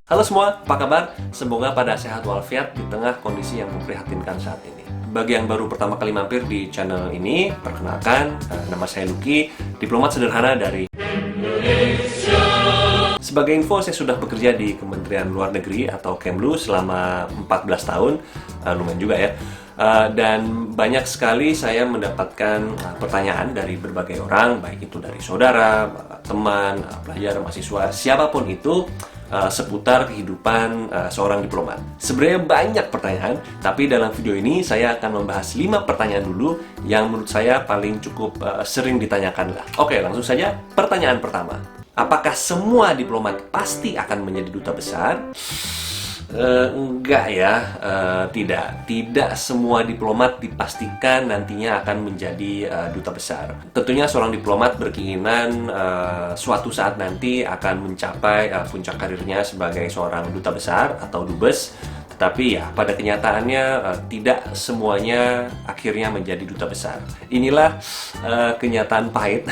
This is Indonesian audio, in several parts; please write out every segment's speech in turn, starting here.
Halo semua, apa kabar? Semoga pada sehat walafiat di tengah kondisi yang memprihatinkan saat ini. Bagi yang baru pertama kali mampir di channel ini, perkenalkan, nama saya Lucky, diplomat sederhana dari Indonesia. Sebagai info, saya sudah bekerja di Kementerian Luar Negeri atau Kemlu selama 14 tahun, lumayan juga ya. Dan banyak sekali saya mendapatkan pertanyaan dari berbagai orang, baik itu dari saudara, teman, pelajar, mahasiswa, siapapun itu, seputar kehidupan seorang diplomat. Sebenarnya banyak pertanyaan, tapi dalam video ini saya akan membahas 5 pertanyaan dulu yang menurut saya paling cukup sering ditanyakan lah. Oke, langsung saja. Pertanyaan pertama. Apakah semua diplomat pasti akan menjadi duta besar? Enggak ya, tidak semua diplomat dipastikan nantinya akan menjadi duta besar. Tentunya seorang diplomat berkeinginan suatu saat nanti akan mencapai puncak karirnya sebagai seorang duta besar atau dubes. Tetapi ya, pada kenyataannya tidak semuanya akhirnya menjadi duta besar. Inilah kenyataan pahit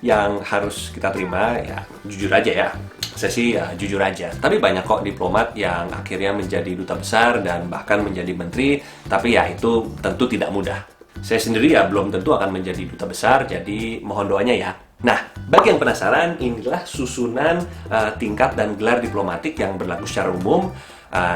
yang harus kita terima, ya jujur aja ya. Saya sih jujur aja. Tapi banyak kok diplomat yang akhirnya menjadi duta besar dan bahkan menjadi menteri. Tapi ya itu tentu tidak mudah. Saya sendiri ya belum tentu akan menjadi duta besar, jadi mohon doanya ya. Nah, bagi yang penasaran, inilah susunan tingkat dan gelar diplomatik yang berlaku secara umum.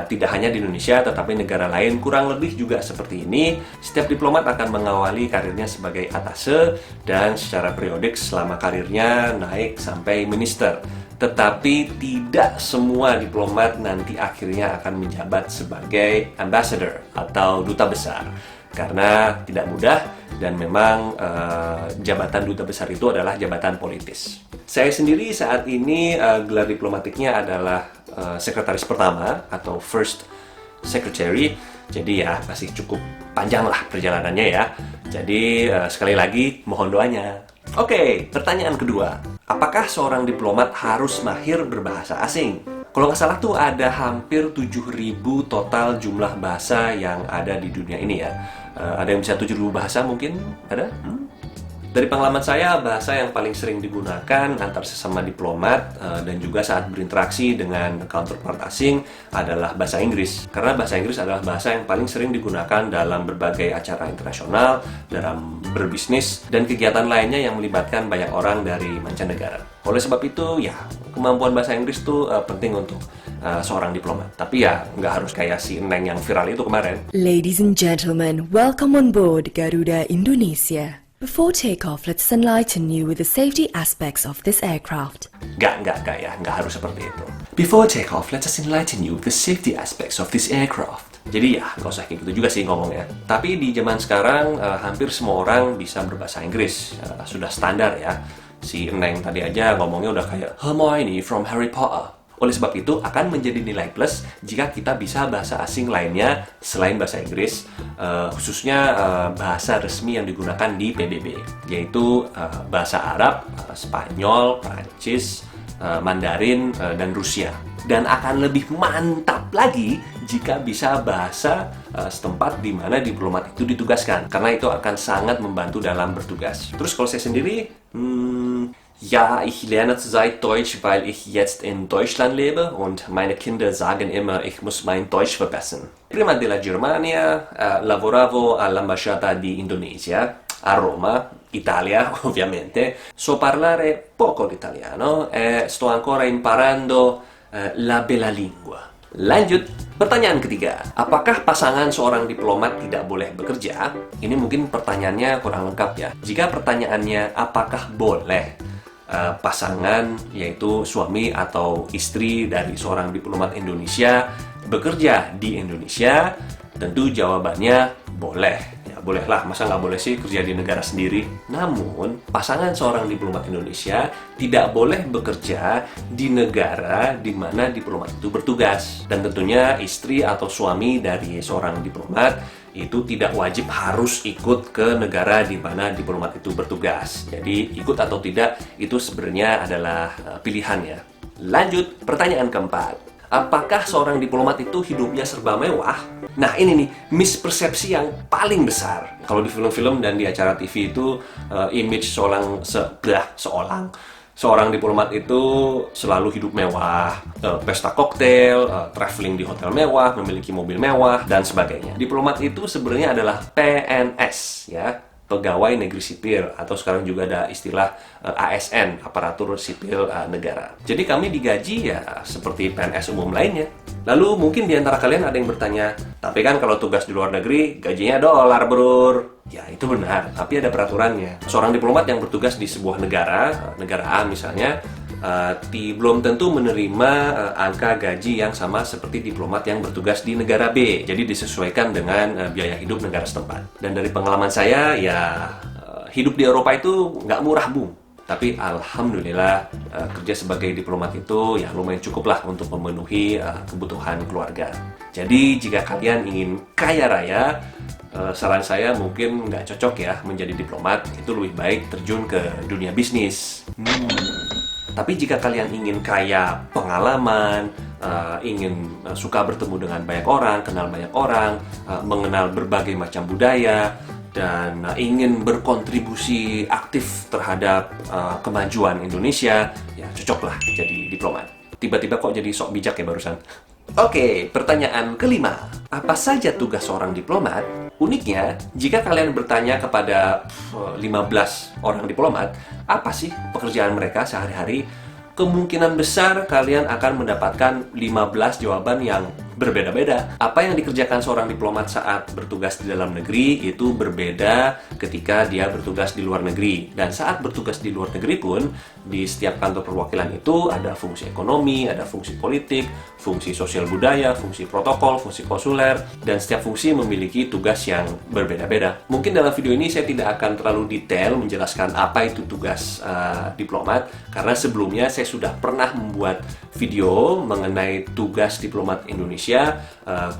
Tidak hanya di Indonesia, tetapi negara lain kurang lebih juga seperti ini. Setiap diplomat akan mengawali karirnya sebagai atase dan secara periodik selama karirnya naik sampai minister. Tetapi tidak semua diplomat nanti akhirnya akan menjabat sebagai ambassador atau duta besar. Karena tidak mudah dan memang jabatan duta besar itu adalah jabatan politis. Saya sendiri saat ini gelar diplomatiknya adalah sekretaris pertama atau first secretary. Jadi ya masih cukup panjang lah perjalanannya ya. Jadi sekali lagi mohon doanya. Oke, pertanyaan kedua. Apakah seorang diplomat harus mahir berbahasa asing? Kalau nggak salah tuh ada hampir 7.000 total jumlah bahasa yang ada di dunia ini ya. Ada yang bisa 7.000 bahasa mungkin? Ada? Dari pengalaman saya, bahasa yang paling sering digunakan antar sesama diplomat dan juga saat berinteraksi dengan counterpart asing adalah bahasa Inggris. Karena bahasa Inggris adalah bahasa yang paling sering digunakan dalam berbagai acara internasional, dalam berbisnis, dan kegiatan lainnya yang melibatkan banyak orang dari mancanegara. Oleh sebab itu, ya, kemampuan bahasa Inggris itu penting untuk seorang diplomat. Tapi ya, nggak harus kayak si Neng yang viral itu kemarin. Ladies and gentlemen, welcome on board Garuda Indonesia. Before takeoff, let's enlighten you with the safety aspects of this aircraft. Nggak harus seperti itu. Before takeoff, let us enlighten you with the safety aspects of this aircraft. Jadi ya, nggak usah kayak gitu juga sih ngomongnya. Tapi di zaman sekarang, hampir semua orang bisa berbahasa Inggris. Sudah standar ya. Si Neng tadi aja ngomongnya udah kayak Hermione from Harry Potter. Oleh sebab itu, akan menjadi nilai plus jika kita bisa bahasa asing lainnya selain bahasa Inggris, khususnya bahasa resmi yang digunakan di PBB, yaitu bahasa Arab, Spanyol, Prancis, Mandarin, dan Rusia. Dan akan lebih mantap lagi jika bisa bahasa setempat di mana diplomat itu ditugaskan, karena itu akan sangat membantu dalam bertugas. Terus kalau saya sendiri, ja, ich lerne zurzeit Deutsch, weil ich jetzt in Deutschland lebe und meine Kinder sagen immer, ich muss mein Deutsch verbessern. Prima della Germania lavoravo all'ambasciata di Indonesia, a Roma, Italia ovviamente. So parlare poco l'italiano e sto ancora imparando la bella lingua. Lanjut, pertanyaan ketiga. Apakah pasangan seorang diplomat tidak boleh bekerja? Ini mungkin pertanyaannya kurang lengkap ya. Jika pertanyaannya apakah boleh pasangan, yaitu suami atau istri dari seorang diplomat Indonesia bekerja di Indonesia, tentu jawabannya boleh. Ya bolehlah, masa nggak boleh sih kerja di negara sendiri? Namun, pasangan seorang diplomat Indonesia tidak boleh bekerja di negara di mana diplomat itu bertugas. Dan tentunya istri atau suami dari seorang diplomat itu tidak wajib harus ikut ke negara di mana diplomat itu bertugas. Jadi ikut atau tidak itu sebenarnya adalah pilihan ya. Lanjut, pertanyaan keempat. Apakah seorang diplomat itu hidupnya serba mewah? Nah ini nih, mispersepsi yang paling besar. Kalau di film-film dan di acara TV itu image seorang Seorang diplomat itu selalu hidup mewah, pesta koktail, traveling di hotel mewah, memiliki mobil mewah, dan sebagainya. Diplomat itu sebenarnya adalah PNS, ya, pegawai negeri sipil, atau sekarang juga ada istilah ASN, aparatur sipil negara. Jadi kami digaji ya seperti PNS umum lainnya. Lalu mungkin di antara kalian ada yang bertanya, tapi kan kalau tugas di luar negeri gajinya $, bror. Ya itu benar, tapi ada peraturannya. Seorang diplomat yang bertugas di sebuah negara, negara A misalnya, belum tentu menerima angka gaji yang sama seperti diplomat yang bertugas di negara B. Jadi disesuaikan dengan biaya hidup negara setempat. Dan dari pengalaman saya, ya hidup di Eropa itu nggak murah, Bung. Tapi alhamdulillah kerja sebagai diplomat itu ya lumayan cukup lah untuk memenuhi kebutuhan keluarga. Jadi jika kalian ingin kaya raya, saran saya mungkin nggak cocok ya menjadi diplomat. Itu lebih baik terjun ke dunia bisnis. Tapi jika kalian ingin kaya pengalaman, ingin suka bertemu dengan banyak orang, kenal banyak orang, mengenal berbagai macam budaya, dan ingin berkontribusi aktif terhadap kemajuan Indonesia, ya cocoklah jadi diplomat. Tiba-tiba kok jadi sok bijak ya barusan. Oke, pertanyaan kelima. Apa saja tugas seorang diplomat? Uniknya, jika kalian bertanya kepada 15 orang diplomat, apa sih pekerjaan mereka sehari-hari? Kemungkinan besar kalian akan mendapatkan 15 jawaban yang berbeda-beda. Apa yang dikerjakan seorang diplomat saat bertugas di dalam negeri itu berbeda ketika dia bertugas di luar negeri. Dan saat bertugas di luar negeri pun, di setiap kantor perwakilan itu ada fungsi ekonomi, ada fungsi politik, fungsi sosial budaya, fungsi protokol, fungsi konsuler, dan setiap fungsi memiliki tugas yang berbeda-beda. Mungkin dalam video ini saya tidak akan terlalu detail menjelaskan apa itu tugas diplomat, karena sebelumnya saya sudah pernah membuat video mengenai tugas diplomat Indonesia.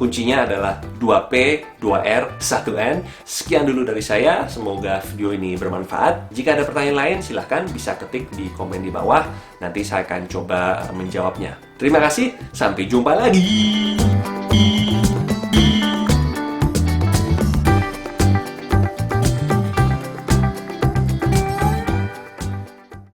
Kuncinya adalah 2P, 2R, 1N. Sekian dulu dari saya, semoga video ini bermanfaat. Jika ada pertanyaan lain, silahkan bisa ketik di komen di bawah. Nanti saya akan coba menjawabnya. Terima kasih, sampai jumpa lagi.